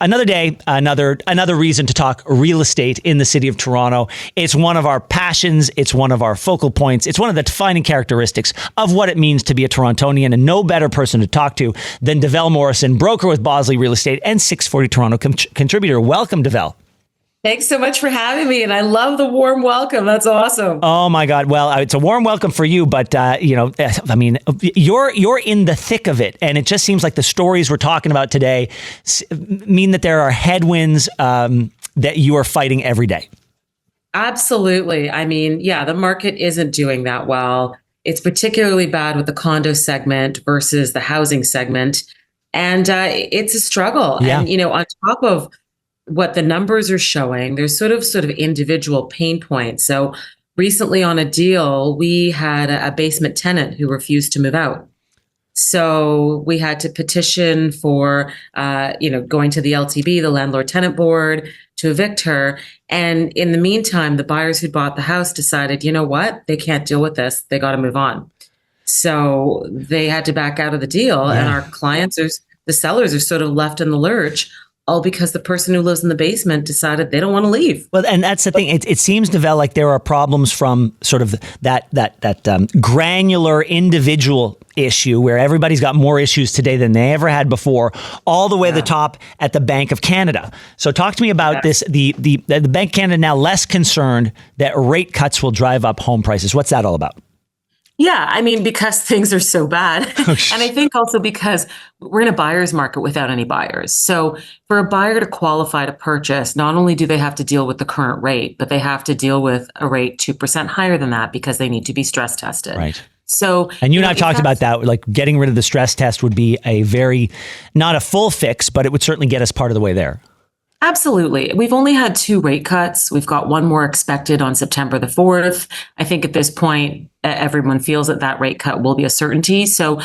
Another day, another reason to talk real estate in the city of Toronto. It's one of our passions. It's one of our focal points. It's one of the defining characteristics of what it means to be a Torontonian, and no better person to talk to than Devel Morrison, broker with Bosley Real Estate and 640 Toronto contributor. Welcome, Devel. Thanks so much for having me, and I love the warm welcome. That's awesome. Oh my God! Well, it's a warm welcome for you, but you're in the thick of it, and it just seems like the stories we're talking about today mean that there are headwinds that you are fighting every day. Absolutely. I mean, yeah, the market isn't doing that well. It's particularly bad with the condo segment versus the housing segment, and it's a struggle. Yeah. And on top of what the numbers are showing, there's sort of individual pain points. So recently on a deal, we had a basement tenant who refused to move out. So we had to petition for, going to the LTB, the Landlord Tenant Board, to evict her. And in the meantime, the buyers who bought the house decided, you know what, they can't deal with this. They got to move on. So they had to back out of the deal. Yeah. And our clients, the sellers are sort of left in the lurch, all because the person who lives in the basement decided they don't want to leave. Well, and that's the thing. It seems, Devel, like there are problems from sort of that granular individual issue where everybody's got more issues today than they ever had before, all the way to the top at the Bank of Canada. So talk to me about this. The Bank of Canada now less concerned that rate cuts will drive up home prices. What's that all about? Yeah, I mean, because things are so bad. And I think also because we're in a buyer's market without any buyers. So for a buyer to qualify to purchase, not only do they have to deal with the current rate, but they have to deal with a rate 2% higher than that because they need to be stress tested. Right. So, and you and I talked about that, like getting rid of the stress test would be not a full fix, but it would certainly get us part of the way there. Absolutely. We've only had 2 rate cuts. We've got one more expected on September the 4th. I think at this point, everyone feels that rate cut will be a certainty. So,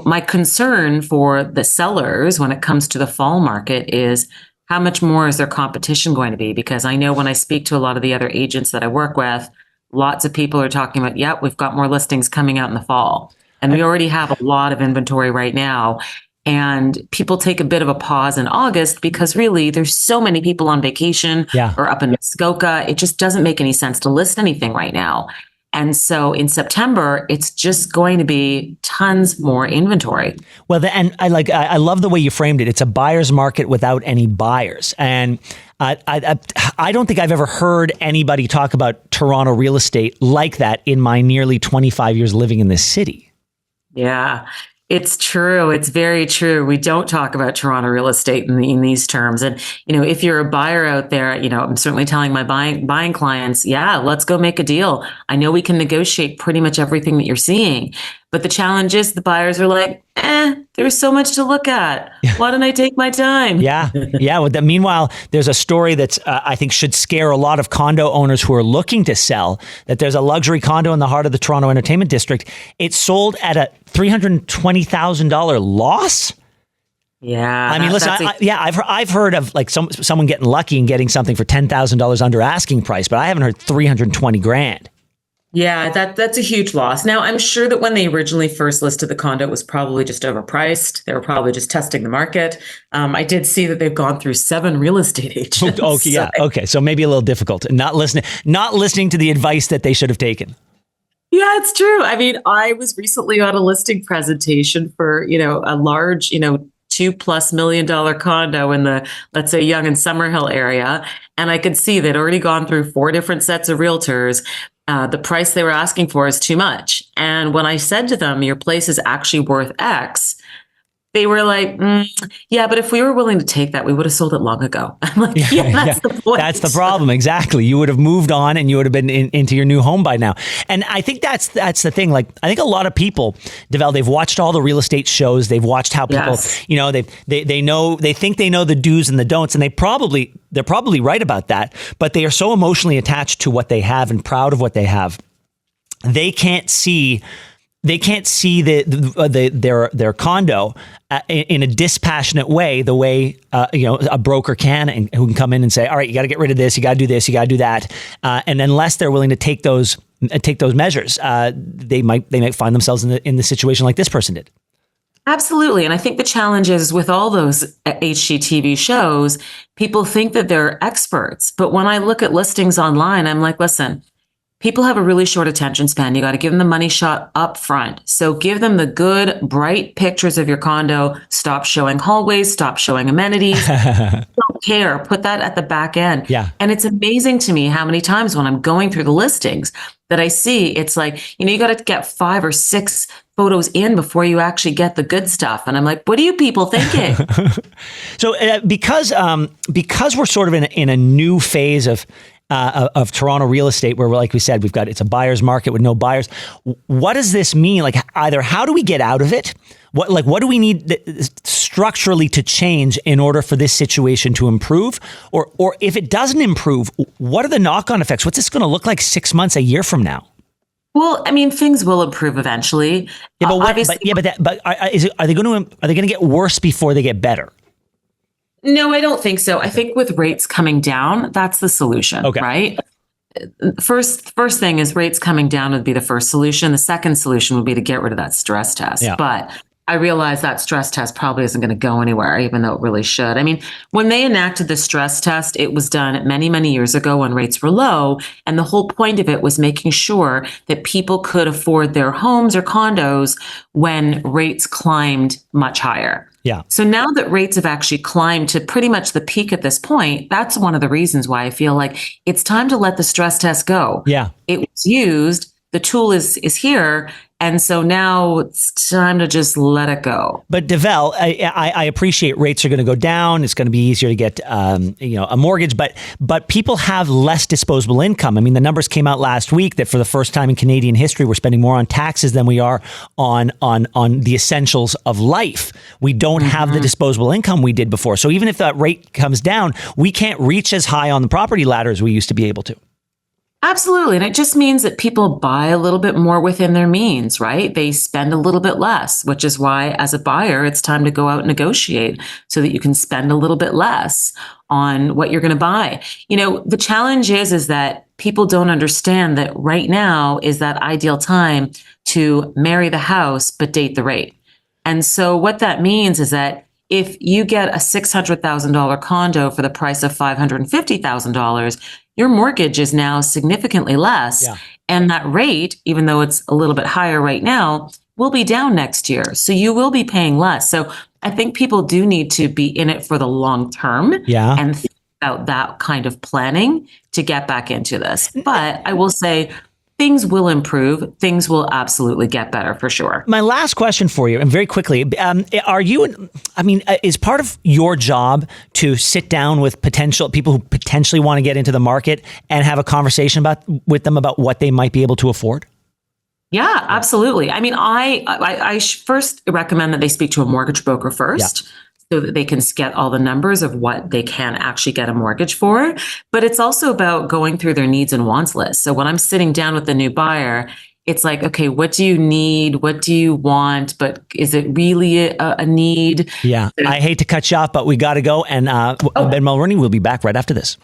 my concern for the sellers when it comes to the fall market is how much more is their competition going to be? Because I know when I speak to a lot of the other agents that I work with, lots of people are talking about, yep, we've got more listings coming out in the fall. And we already have a lot of inventory right now. And people take a bit of a pause in August because really there's so many people on vacation or up in Muskoka. It just doesn't make any sense to list anything right now. And so in September, it's just going to be tons more inventory. Well, and I love the way you framed it. It's a buyer's market without any buyers. And I don't think I've ever heard anybody talk about Toronto real estate like that in my nearly 25 years living in this city. Yeah. It's true. It's very true. We don't talk about Toronto real estate in these terms. And, if you're a buyer out there, I'm certainly telling my buying clients, yeah, let's go make a deal. I know we can negotiate pretty much everything that you're seeing. But the challenge is the buyers are like, there's so much to look at. Why don't I take my time? Yeah. Well, meanwhile, there's a story that's I think should scare a lot of condo owners who are looking to sell, that there's a luxury condo in the heart of the Toronto Entertainment District. It sold at a $320,000 loss. Yeah. I mean, listen, I've heard of like someone getting lucky and getting something for $10,000 under asking price, but I haven't heard $320,000. Yeah, that's a huge loss. Now, I'm sure that when they originally first listed the condo, it was probably just overpriced. They were probably just testing the market. I did see that they've gone through 7 real estate agents. Okay, yeah. Okay, so maybe a little difficult. Not listening to the advice that they should have taken. Yeah, it's true. I mean, I was recently on a listing presentation for, a large, $2+ million condo in the, let's say, Yonge and Summerhill area. And I could see they'd already gone through 4 different sets of realtors. The price they were asking for is too much. And when I said to them, your place is actually worth X, they were like, yeah, but if we were willing to take that, we would have sold it long ago. I'm like, that's the point. That's the problem. Exactly. You would have moved on and you would have been into your new home by now. And I think that's the thing. Like, I think a lot of people, Devel, they've watched all the real estate shows. They've watched how people, they think they know the do's and the don'ts, and they're probably right about that. But they are so emotionally attached to what they have and proud of what they have. They can't see their condo in a dispassionate way, the way a broker can, and who can come in and say, all right, you got to get rid of this, you got to do this, you got to do that, and unless they're willing to take those measures, they might find themselves in the situation like this person did. Absolutely. And I think the challenge is with all those HGTV shows, people think that they're experts. But when I look at listings online, I'm like, listen, people have a really short attention span. You got to give them the money shot up front. So give them the good, bright pictures of your condo. Stop showing hallways, stop showing amenities. Don't care. Put that at the back end. Yeah. And it's amazing to me how many times when I'm going through the listings that I see, it's like, you got to get 5 or 6 photos in before you actually get the good stuff. And I'm like, what are you people thinking? So because we're sort of in a new phase of Toronto real estate, where, like we said, it's a buyer's market with no buyers. What does this mean? Like, either how do we get out of it? What do we need structurally to change in order for this situation to improve? Or if it doesn't improve, what are the knock-on effects? What's this going to look like 6 months, a year from now? Well, I mean, things will improve eventually. Yeah, but are they going to get worse before they get better? No, I don't think so. I think with rates coming down, that's the solution, okay. Right? First thing is rates coming down would be the first solution. The second solution would be to get rid of that stress test. Yeah. But I realize that stress test probably isn't going to go anywhere, even though it really should. I mean, when they enacted the stress test, it was done many, many years ago when rates were low. And the whole point of it was making sure that people could afford their homes or condos when rates climbed much higher. Yeah. So now that rates have actually climbed to pretty much the peak at this point, that's one of the reasons why I feel like it's time to let the stress test go. Yeah. It was used. The tool is here. And so now it's time to just let it go. But Devel, I appreciate rates are going to go down. It's going to be easier to get a mortgage, but people have less disposable income. I mean, the numbers came out last week that for the first time in Canadian history, we're spending more on taxes than we are on the essentials of life. We don't have the disposable income we did before. So even if that rate comes down, we can't reach as high on the property ladder as we used to be able to. Absolutely. And it just means that people buy a little bit more within their means, right? They spend a little bit less, which is why as a buyer, it's time to go out and negotiate so that you can spend a little bit less on what you're going to buy. The challenge is that people don't understand that right now is that ideal time to marry the house, but date the rate. And so what that means is that if you get a $600,000 condo for the price of $550,000, your mortgage is now significantly less. Yeah. And that rate, even though it's a little bit higher right now, will be down next year. So you will be paying less. So I think people do need to be in it for the long term and think about that kind of planning to get back into this. But I will say, things will improve. Things will absolutely get better for sure. My last question for you, and very quickly, is part of your job to sit down with potential people who potentially want to get into the market and have a conversation with them about what they might be able to afford? Yeah, absolutely. I mean, I first recommend that they speak to a mortgage broker first. Yeah. So that they can get all the numbers of what they can actually get a mortgage for. But it's also about going through their needs and wants list. So when I'm sitting down with the new buyer, it's like, okay, what do you need? What do you want? But is it really a need? Yeah, I hate to cut you off, but we got to go. And Ben Mulroney will be back right after this.